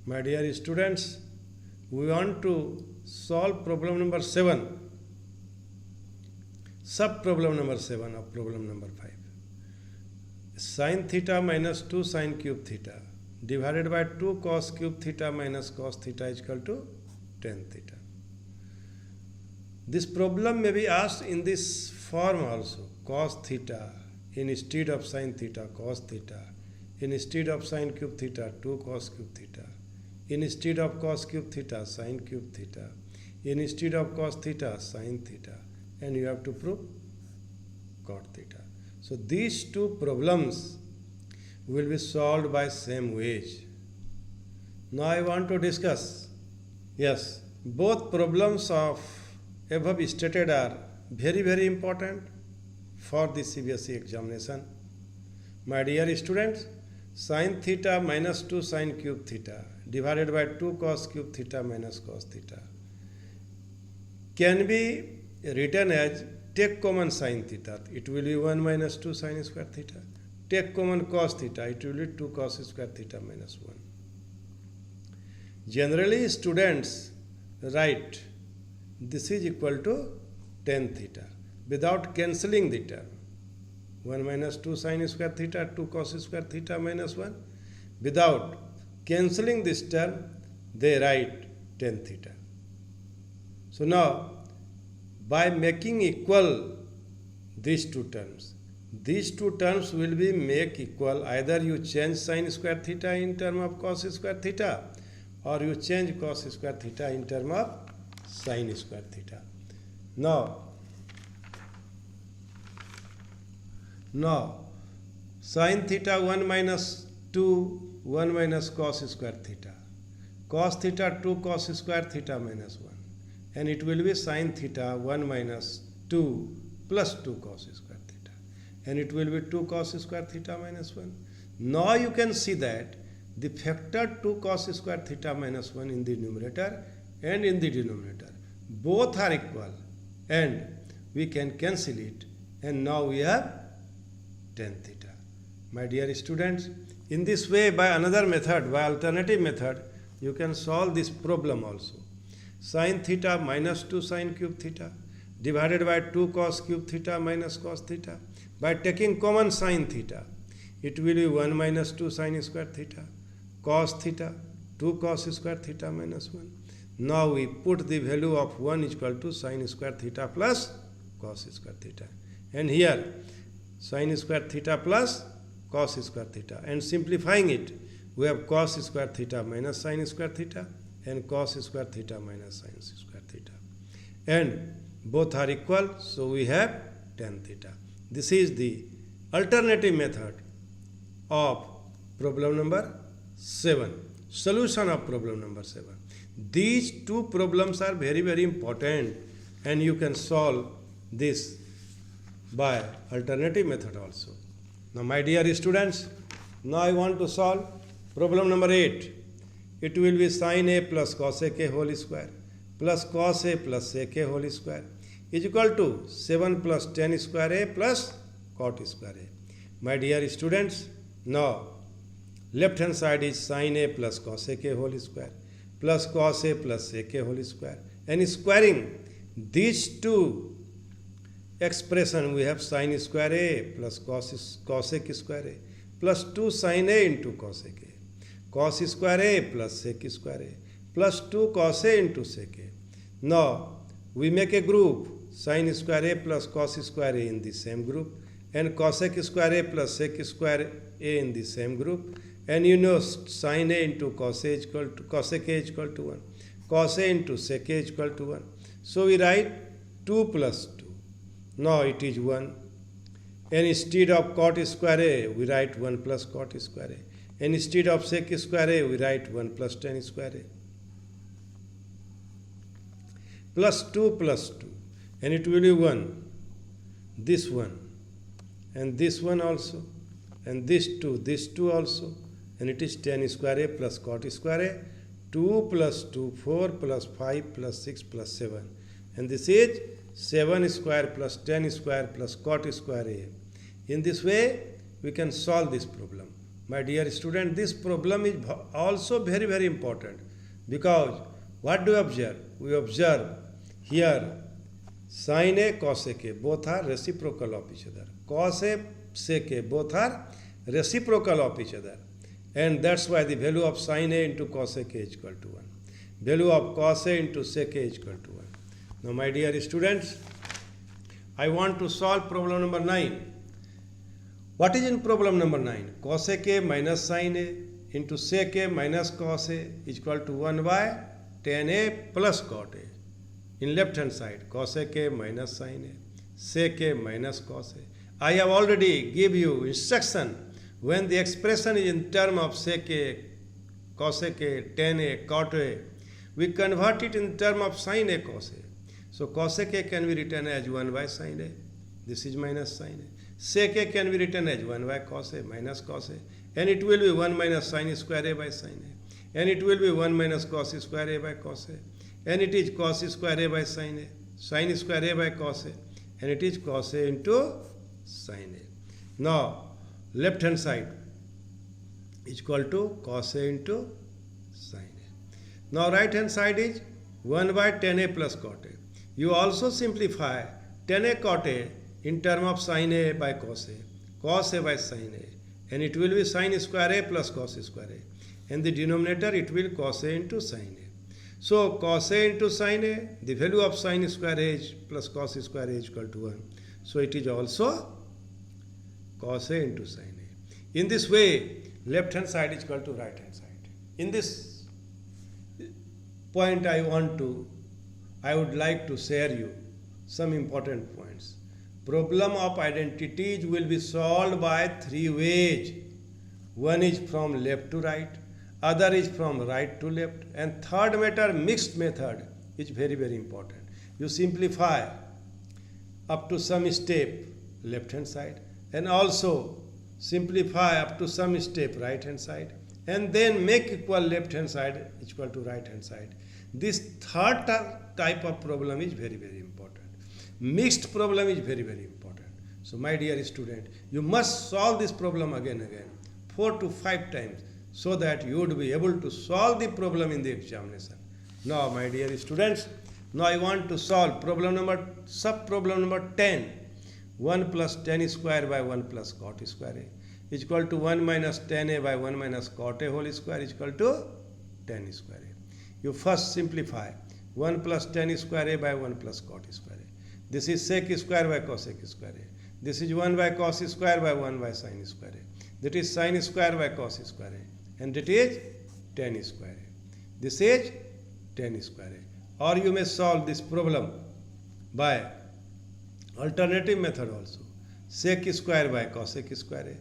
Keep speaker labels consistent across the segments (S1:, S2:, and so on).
S1: My dear students, we want to solve problem number 7, sub problem number 7 of problem number 5. Sin theta minus 2 sin cube theta divided by 2 cos cube theta minus cos theta is equal to tan theta. This problem may be asked in this form also: cos theta instead of sin theta cos theta, instead of sin cube theta 2 cos cube theta, instead of cos cube theta sin cube theta, instead of cos theta sin theta, and you have to prove cot theta. So these two problems will be solved by same ways. Now I want to discuss, yes, both problems of above stated are very important for the CBSE examination. My dear students, sin theta minus 2 sin cube theta divided by 2 cos cube theta minus cos theta can be written as: take common sin theta, it will be 1 minus 2 sin square theta. Take common cos theta, it will be 2 cos square theta minus 1. Generally, students write this is equal to tan theta without cancelling the term. 1 minus 2 sin square theta, 2 cos square theta minus 1. Without cancelling this term, they write tan theta. So now, by making equal these two terms will be make equal. Either you change sin square theta in term of cos square theta, or you change cos square theta in term of sin square theta. Now sin theta 1 minus 2 1 minus cos square theta, cos theta 2 cos square theta minus 1, and it will be sin theta 1 minus 2 plus 2 cos square theta, and it will be 2 cos square theta minus 1. Now you can see that the factor 2 cos square theta minus 1 in the numerator and in the denominator both are equal, and we can cancel it, and now we have tan theta. My dear students, in this way, by another method, by alternative method, you can solve this problem also. Sin theta minus 2 sin cube theta divided by 2 cos cube theta minus cos theta. By taking common sin theta, it will be 1 minus 2 sin square theta, cos theta 2 cos square theta minus 1. Now we put the value of 1 is equal to sin square theta plus cos square theta, and here sin square theta plus cos square theta, and simplifying it, we have cos square theta minus sin square theta and cos square theta minus sin square theta, and both are equal, so we have tan theta. This is the alternative method of problem number 7, solution of problem number 7. These two problems are very important, and you can solve this by alternative method also. Now my dear students, now I want to solve problem number 8. It will be sin a plus cos a k whole square plus cos a plus a k whole square is equal to 7 plus tan square a plus cot square a. My dear students, now left hand side is sin a plus cos a k whole square plus cos a plus a k whole square, and squaring these two expression, we have sin square a plus cosec square a plus 2 sin a into cosec a, cos square a plus sec square a plus 2 cos a into sec a. Now we make a group, sin square a plus cos square a in the same group, and cosec square a plus sec square a in the same group, and you know sin a into cos a is equal to cosec a is equal to 1, cos a into sec a is equal to 1. So we write 2 plus 2. Now it is 1. And instead of cot square a, we write 1 plus cot square a. And instead of sec square a, we write 1 plus tan square a. Plus 2 plus 2. And it will be 1. This one. And this one also. And this 2 also. And it is tan square a plus cot square a. 2 plus 2, 4 plus 5 plus 6 plus 7. And this is 7 square plus tan square plus cot square a. In this way, we can solve this problem. My dear student, this problem is also very, very important, because what do we observe? We observe here sin A, cos A, both are reciprocal of each other. Cos A, sec A, both are reciprocal of each other. And that's why the value of sin A into cos A is equal to 1. Value of cos A into sec A is equal to 1. Now, my dear students, I want to solve problem number 9. What is in problem number 9? Cos A minus sin A into sec A minus cos A is equal to 1 by tan A plus cot A. In left hand side, cos A minus sin A, sec A minus cos A. I have already give you instruction when the expression is in term of sec A, cos A, tan A, cot A, we convert it in term of sin A, cos A. So cos A can be written as 1 by sin A. This is minus sin A. Sec A can be written as 1 by cos A minus cos A. And it will be 1 minus sin square A by sin A. And it will be 1 minus cos square A by cos A. And it is cos square A by sin A, sin square A by cos A, and it is cos A into sin A. Now, left hand side is equal to cos A into sin A. Now, right hand side is 1 by tan A plus cot A. You also simplify tan A cot A in term of sin A by cos A by sin A, and it will be sin square A plus cos square A. And the denominator, it will cos A into sin A. So cos A into sin A, the value of sin square A plus cos square A is equal to 1. So it is also cos A into sin A. In this way, left hand side is equal to right hand side. In this point, I would like to share you some important points. Problem of identities will be solved by 3 ways. One is from left to right, other is from right to left, and third method, mixed method, is very, very important. You simplify up to some step left hand side, and also simplify up to some step right hand side, and then make equal left hand side equal to right hand side. This third type of problem is very, very important. Mixed problem is very, very important. So my dear student, you must solve this problem again 4 to 5 times, so that you would be able to solve the problem in the examination. Now, my dear students, now I want to solve sub-problem number 10. 1 plus tan square by 1 plus cot square A is equal to 1 minus tan A by 1 minus cot A whole square is equal to tan square A. You first simplify 1 plus tan square A by 1 plus cot square A. This is sec square by cosec square A. This is 1 by cos square by 1 by sin square A. That is sin square by cos square A. And that is tan square A. This is tan square A. Or you may solve this problem by alternative method also. Sec square by cosec square A.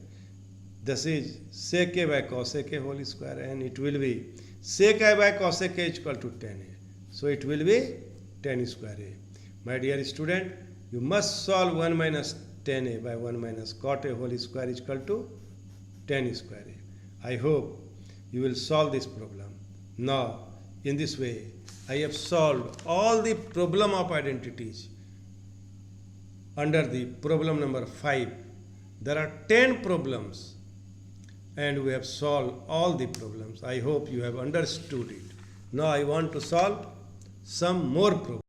S1: This is sec A by cosec A whole square, and it will be sec A by cosec A is equal to tan A. So it will be tan square A. My dear student, you must solve 1 minus tan A by 1 minus cot A whole square is equal to tan square A. I hope you will solve this problem. Now, in this way, I have solved all the problem of identities under the problem number 5. There are 10 problems, and we have solved all the problems. I hope you have understood it. Now I want to solve some more problems.